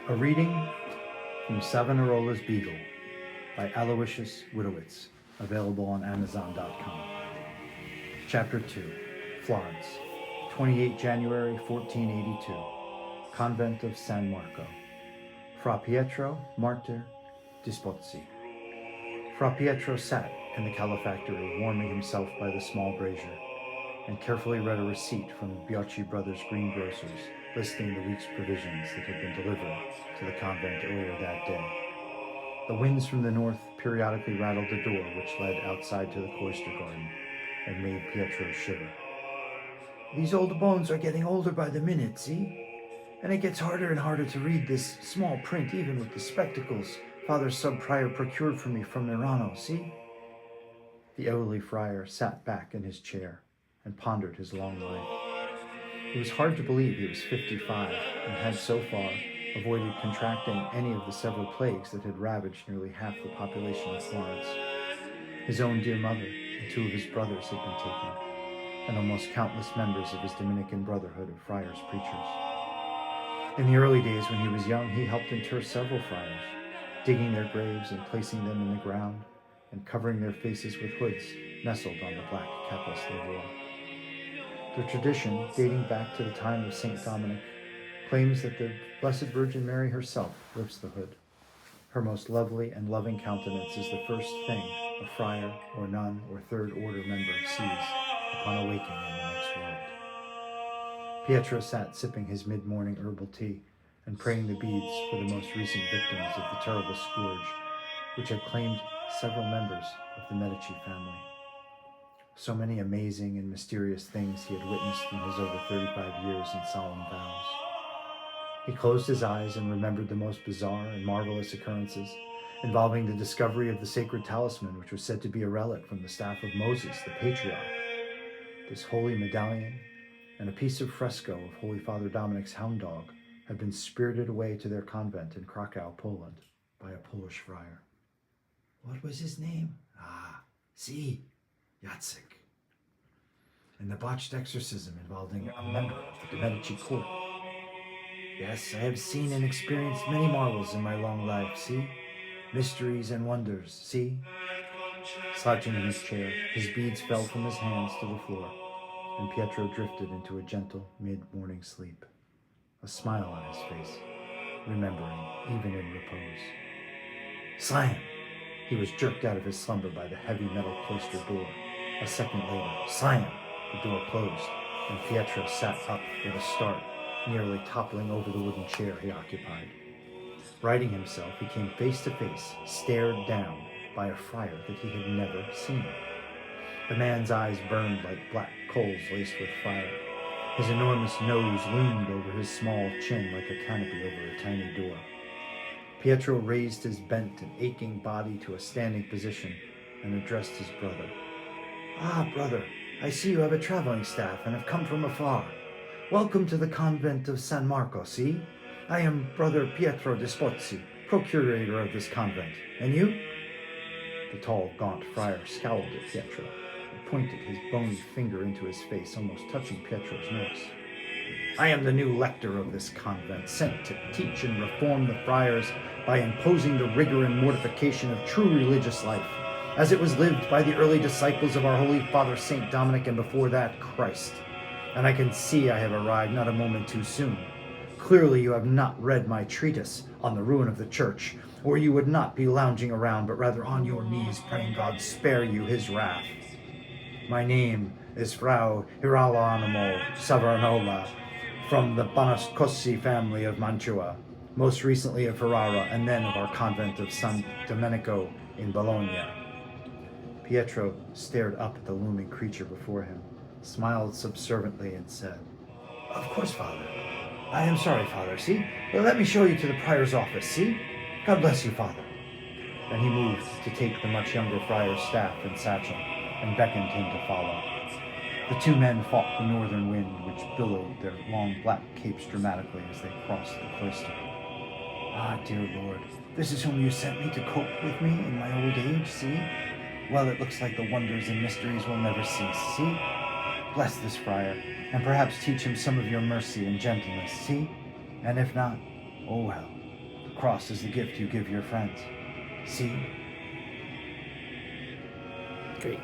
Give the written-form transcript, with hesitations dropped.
A reading from Savonarola's Beagle by Aloysius Widowitz, available on Amazon.com. Chapter 2, Florence, 28 January 1482, Convent of San Marco. Fra Pietro, Martyr, Dispozzi. Fra Pietro sat in the calefactory, warming himself by the small brazier, and carefully read a receipt from the Biocchi brothers' greengrocers, listing the week's provisions that had been delivered to the convent earlier that day. The winds from the north periodically rattled the door which led outside to the cloister garden, and made Pietro shiver. "These old bones are getting older by the minute, see? And it gets harder and harder to read this small print, even with the spectacles Father Sub-Prior procured for me from Murano, see?" The elderly friar sat back in his chair and pondered his long life. It was hard to believe he was 55 and had so far avoided contracting any of the several plagues that had ravaged nearly half the population of Florence. His own dear mother and two of his brothers had been taken, and almost countless members of his Dominican brotherhood of friars preachers. In the early days when he was young, he helped inter several friars, digging their graves and placing them in the ground, and covering their faces with hoods nestled on the black capless they wore. The tradition, dating back to the time of St. Dominic, claims that the Blessed Virgin Mary herself lifts the hood. Her most lovely and loving countenance is the first thing a friar or nun or third order member sees upon awaking in the next world. Pietro sat sipping his mid-morning herbal tea and praying the beads for the most recent victims of the terrible scourge which had claimed several members of the Medici family. So many amazing and mysterious things he had witnessed in his over 35 years in solemn vows. He closed his eyes and remembered the most bizarre and marvelous occurrences involving the discovery of the sacred talisman, which was said to be a relic from the staff of Moses, the patriarch. This holy medallion and a piece of fresco of Holy Father Dominic's hound dog had been spirited away to their convent in Krakow, Poland, by a Polish friar. What was his name? See, Jacek. And the botched exorcism involving a member of the Medici court. Yes, I have seen and experienced many marvels in my long life, see? Mysteries and wonders, see? Slouching in his chair, his beads fell from his hands to the floor, and Pietro drifted into a gentle mid-morning sleep, a smile on his face, remembering even in repose. Slam! He was jerked out of his slumber by the heavy metal cloister door. A second later, slam! The door closed, and Pietro sat up with a start, nearly toppling over the wooden chair he occupied. Righting himself, he came face to face, stared down by a friar that he had never seen. The man's eyes burned like black coals laced with fire. His enormous nose loomed over his small chin like a canopy over a tiny door. Pietro raised his bent and aching body to a standing position and addressed his brother. "Ah, brother, I see you have a traveling staff and have come from afar. Welcome to the convent of San Marco, see? I am Brother Pietro Dispozzi, procurator of this convent. And you?" The tall, gaunt friar scowled at Pietro and pointed his bony finger into his face, almost touching Pietro's nose. "I am the new lector of this convent, sent to teach and reform the friars by imposing the rigor and mortification of true religious life, as it was lived by the early disciples of our Holy Father St. Dominic, and before that, Christ. And I can see I have arrived not a moment too soon. Clearly you have not read my treatise on the ruin of the church, or you would not be lounging around, but rather on your knees praying God spare you his wrath. My name is Frau Girolamo Savonarola, from the Bonascosi family of Mantua, most recently of Ferrara, and then of our convent of San Domenico in Bologna." Pietro stared up at the looming creature before him, smiled subserviently, and said, "Of course, Father. I am sorry, Father, see? Let me show you to the prior's office, see? God bless you, Father." Then he moved to take the much younger friar's staff and satchel, and beckoned him to follow. The two men fought the northern wind, which billowed their long black capes dramatically as they crossed the cloister. "Ah, dear Lord, this is whom you sent me to cope with me in my old age, see? Well, it looks like the wonders and mysteries will never cease, see? Bless this friar, and perhaps teach him some of your mercy and gentleness, see? And if not, oh well, cross is the gift you give your friends. See? Great.